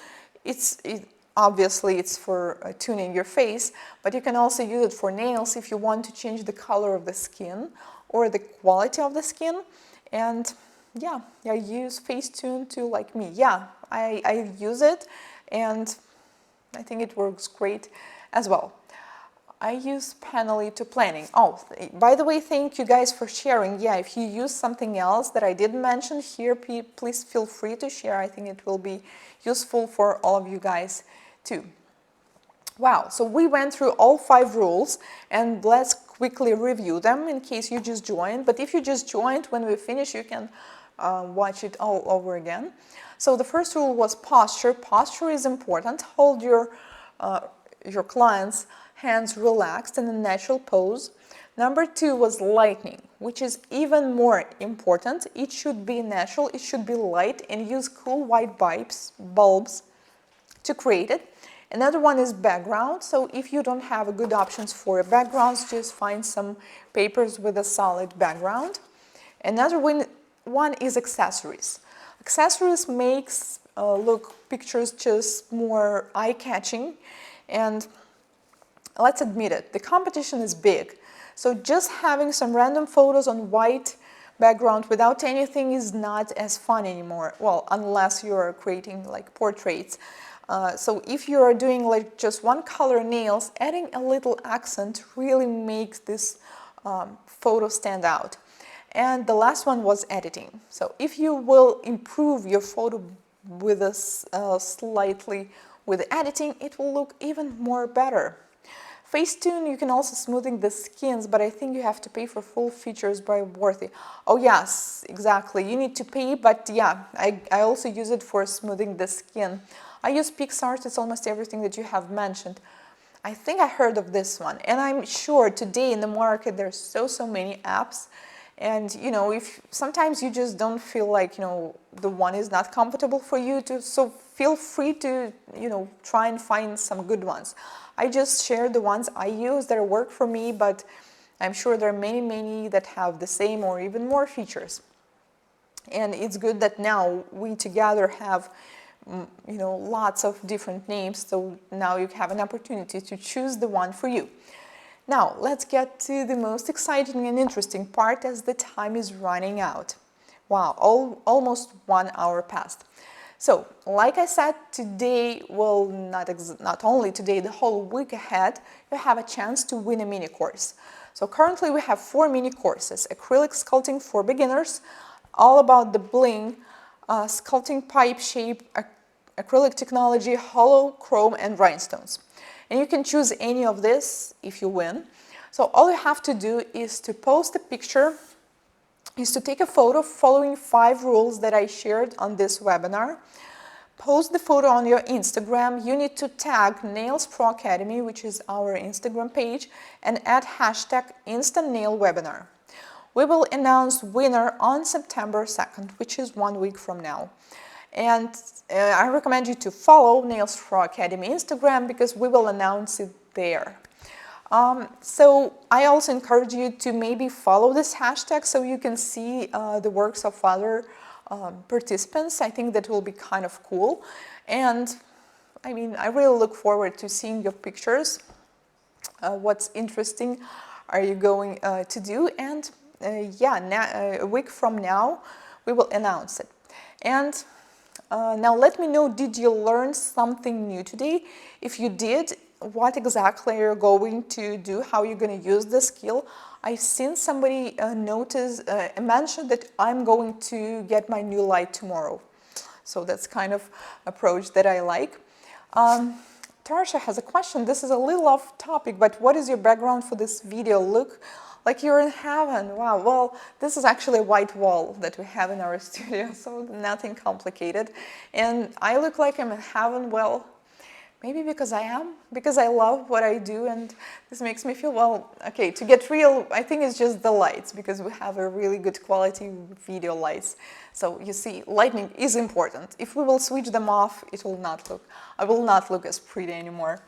obviously it's for tuning your face, but you can also use it for nails if you want to change the color of the skin or the quality of the skin. And yeah, I use Facetune 2 like me. Yeah, I use it, and I think it works great as well. I use Panelly to planning. Oh, by the way, thank you guys for sharing. Yeah, if you use something else that I didn't mention here, please feel free to share. I think it will be useful for all of you guys too. Wow, so we went through all 5 rules, and let's quickly review them in case you just joined. But if you just joined, when we finish, you can watch it all over again. So the first rule was posture. Posture is important. Hold your client's hands relaxed in a natural pose. Number 2 was lighting, which is even more important. It should be natural, it should be light, and use cool white bulbs to create it. Another one is background. So if you don't have good options for backgrounds, just find some papers with a solid background. Another one is accessories. Accessories makes pictures just more eye-catching, and let's admit it, the competition is big. So just having some random photos on white background without anything is not as fun anymore. Well, unless you're creating like portraits. So if you're doing like just one color nails, adding a little accent really makes this photo stand out. And the last one was editing. So if you will improve your photo with slightly with editing, it will look even more better. Facetune, you can also smoothing the skins, but I think you have to pay for full features by Worthy. Oh yes, exactly. You need to pay, but yeah, I also use it for smoothing the skin. I use PixArt, it's almost everything that you have mentioned. I think I heard of this one, and I'm sure today in the market there's so many apps. And you know, if sometimes you just don't feel like, you know, the one is not comfortable for you, so feel free to, you know, try and find some good ones. I just share the ones I use that work for me, but I'm sure there are many that have the same or even more features. And it's good that now we together have, you know, lots of different names, so now you have an opportunity to choose the one for you. Now, let's get to the most exciting and interesting part, as the time is running out. Wow, almost 1 hour passed. So, like I said, today, well, not only today, the whole week ahead, you have a chance to win a mini course. So currently we have 4 mini courses: acrylic sculpting for beginners, all about the bling, sculpting pipe shape, acrylic technology, hollow, chrome, and rhinestones. And you can choose any of this if you win. So all you have to do is to post a picture, is to take a photo following 5 rules that I shared on this webinar. Post the photo on your Instagram. You need to tag Nails Pro Academy, which is our Instagram page, and add hashtag #InstantNailWebinar. We will announce winner on September 2nd, which is 1 week from now. And I recommend you to follow Nails Pro Academy Instagram, because we will announce it there. So I also encourage you to maybe follow this hashtag so you can see the works of other participants. I think that will be kind of cool. And I mean, I really look forward to seeing your pictures. What's interesting are you going to do? And yeah, a week from now, we will announce it. And now let me know, did you learn something new today? If you did, what exactly are you going to do? How are you going to use the skill? I've seen somebody mention that I'm going to get my new light tomorrow. So that's kind of approach that I like. Tarsha has a question. This is a little off topic, but what is your background for this video? Look like you're in heaven. Wow. Well, this is actually a white wall that we have in our studio, so nothing complicated. And I look like I'm in heaven. Well, maybe because I am, because I love what I do, and this makes me feel, well, okay, to get real, I think it's just the lights, because we have a really good quality video lights. So you see, lighting is important. If we will switch them off, I will not look as pretty anymore.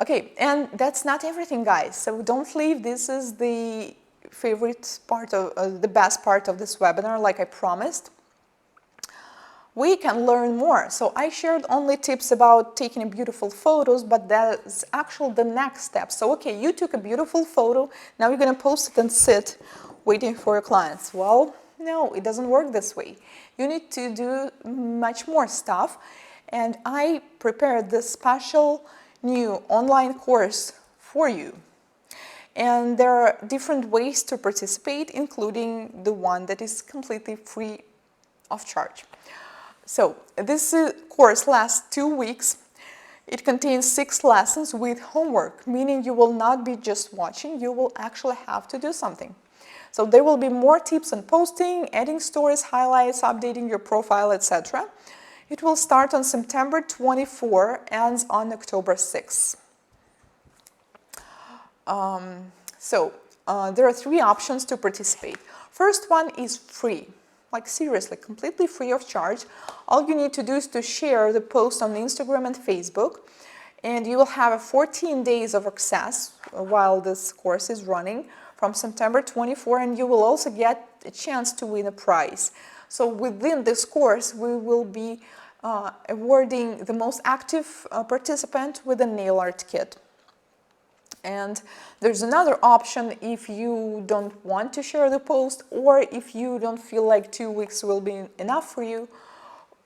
Okay, and that's not everything, guys. So don't leave. This is the favorite part of, the best part of this webinar, like I promised. We can learn more. So I shared only tips about taking beautiful photos, but that's actually the next step. So, okay, you took a beautiful photo, now you're gonna post it and sit waiting for your clients. Well, no, it doesn't work this way. You need to do much more stuff. And I prepared this special new online course for you. And there are different ways to participate, including the one that is completely free of charge. So this course lasts 2 weeks. It contains 6 lessons with homework, meaning you will not be just watching, you will actually have to do something. So there will be more tips on posting, adding stories, highlights, updating your profile, etc. It will start on September 24, ends on October 6. There are 3 options to participate. First one is free. Like seriously, completely free of charge. All you need to do is to share the post on Instagram and Facebook, and you will have 14 days of access while this course is running from September 24, and you will also get a chance to win a prize. So within this course, we will be awarding the most active participant with a nail art kit. And there's another option if you don't want to share the post, or if you don't feel like 2 weeks will be enough for you.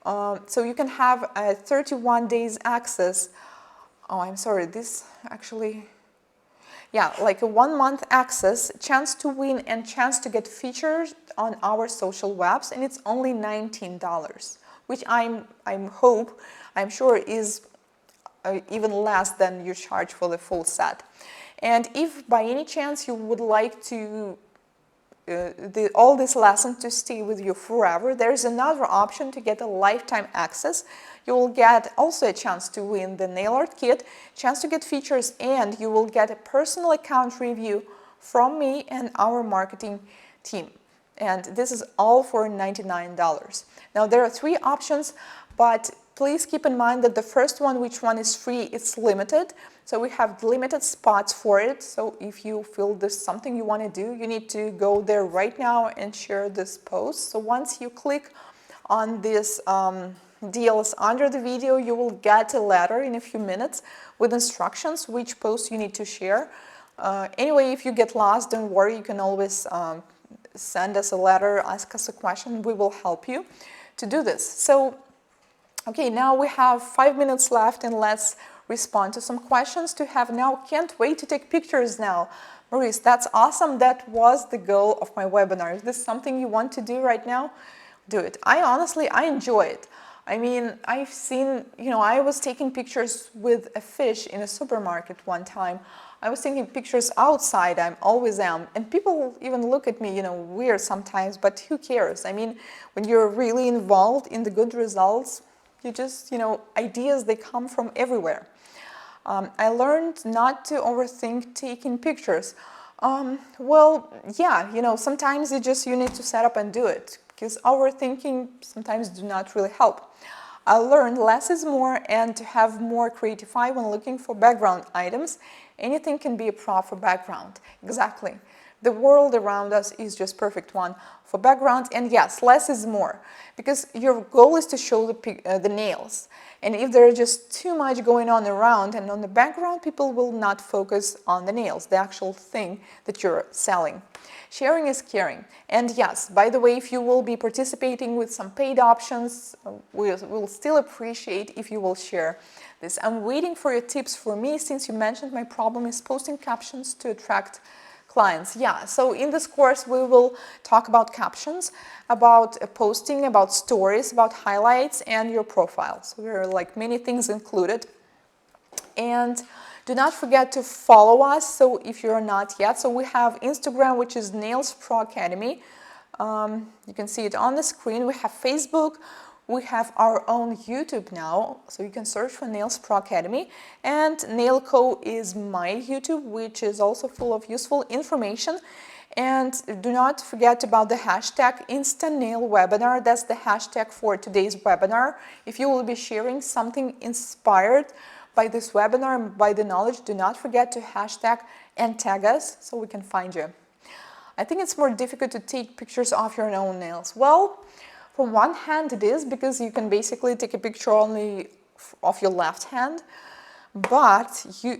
So you can have a 31 days access. Oh, I'm sorry, this actually, yeah, like a 1 month access, chance to win and chance to get featured on our social webs, and it's only $19, which I'm sure is even less than you charge for the full set. And if by any chance you would like to all this lesson to stay with you forever, there's another option to get a lifetime access. You will get also a chance to win the nail art kit, chance to get features, and you will get a personal account review from me and our marketing team. And this is all for $99. Now there are 3 options, but please keep in mind that the first one, which one is free, it's limited. So we have limited spots for it. So if you feel this is something you want to do, you need to go there right now and share this post. So once you click on these deals under the video, you will get a letter in a few minutes with instructions which post you need to share. Anyway, if you get lost, don't worry, you can always send us a letter, ask us a question, we will help you to do this. So, okay, now we have 5 minutes left, and let's respond to some questions to have now. Can't wait to take pictures now. Maurice, that's awesome. That was the goal of my webinar. Is this something you want to do right now? Do it. I enjoy it. I mean, I've seen, I was taking pictures with a fish in a supermarket one time. I was taking pictures outside, I always am, and people even look at me, weird sometimes, but who cares? I mean, when you're really involved in the good results, you just, ideas, they come from everywhere. I learned not to overthink taking pictures. Well, yeah, sometimes you need to set up and do it, because overthinking sometimes do not really help. I learned less is more, and to have more creative eye when looking for background items. Anything can be a prop for background. Exactly. The world around us is just perfect one for background, and yes, less is more, because your goal is to show the nails. And if there is just too much going on around and on the background, people will not focus on the nails, the actual thing that you're selling. Sharing is caring. And yes, by the way, if you will be participating with some paid options, we'll still appreciate if you will share this. I'm waiting for your tips for me, since you mentioned my problem is posting captions to attract clients. Yeah, so in this course we will talk about captions, about posting, about stories, about highlights, and your profile. So there are like many things included. and do not forget to follow us. So if you're not yet, so we have Instagram, which is Nails Pro Academy. You can see it on the screen. We have Facebook. We have our own YouTube now, so you can search for Nails Pro Academy. And Nailco is my YouTube, which is also full of useful information. And do not forget about the hashtag InstaNailWebinar. That's the hashtag for today's webinar. If you will be sharing something inspired by this webinar, by the knowledge, do not forget to hashtag and tag us so we can find you. I think it's more difficult to take pictures of your own nails. Well, from one hand it is, because you can basically take a picture only of your left hand, but you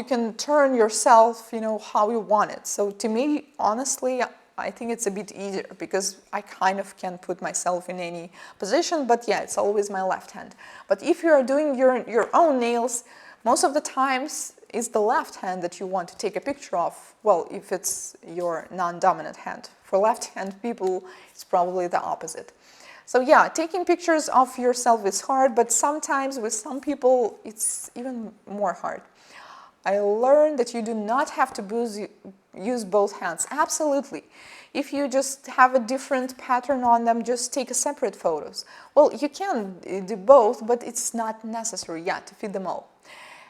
can turn yourself, how you want it. So to me, honestly, I think it's a bit easier because I kind of can put myself in any position, but yeah, it's always my left hand. But if you are doing your own nails, most of the times it's the left hand that you want to take a picture of. Well, if it's your non-dominant hand. For left-hand people, it's probably the opposite. So yeah, taking pictures of yourself is hard, but sometimes with some people, it's even more hard. I learned that you do not have to use both hands. Absolutely. If you just have a different pattern on them, just take separate photos. Well, you can do both, but it's not necessary yet to fit them all.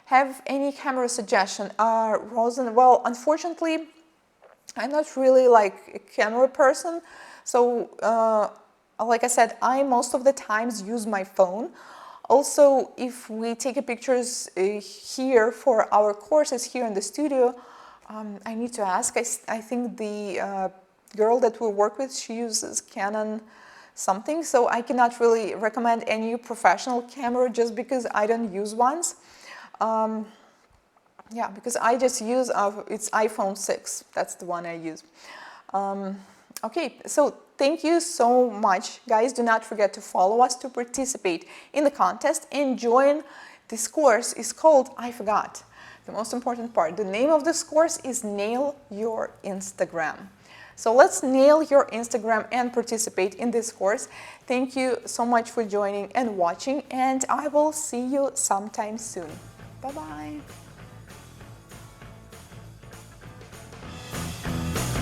Have any camera suggestion? Rosen, well, unfortunately, I'm not really like a camera person. So, like I said, I most of the times use my phone. Also, if we take pictures here for our courses here in the studio, I need to ask. I think the girl that we work with, she uses Canon something. So I cannot really recommend any professional camera just because I don't use ones. Yeah, because I just use, it's iPhone 6. That's the one I use. Okay, so thank you so much, guys. Do not forget to follow us to participate in the contest and join this course. Is called, I forgot, the most important part. The name of this course is Nail Your Instagram. So let's nail your Instagram and participate in this course. Thank you so much for joining and watching, and I will see you sometime soon. Bye-bye.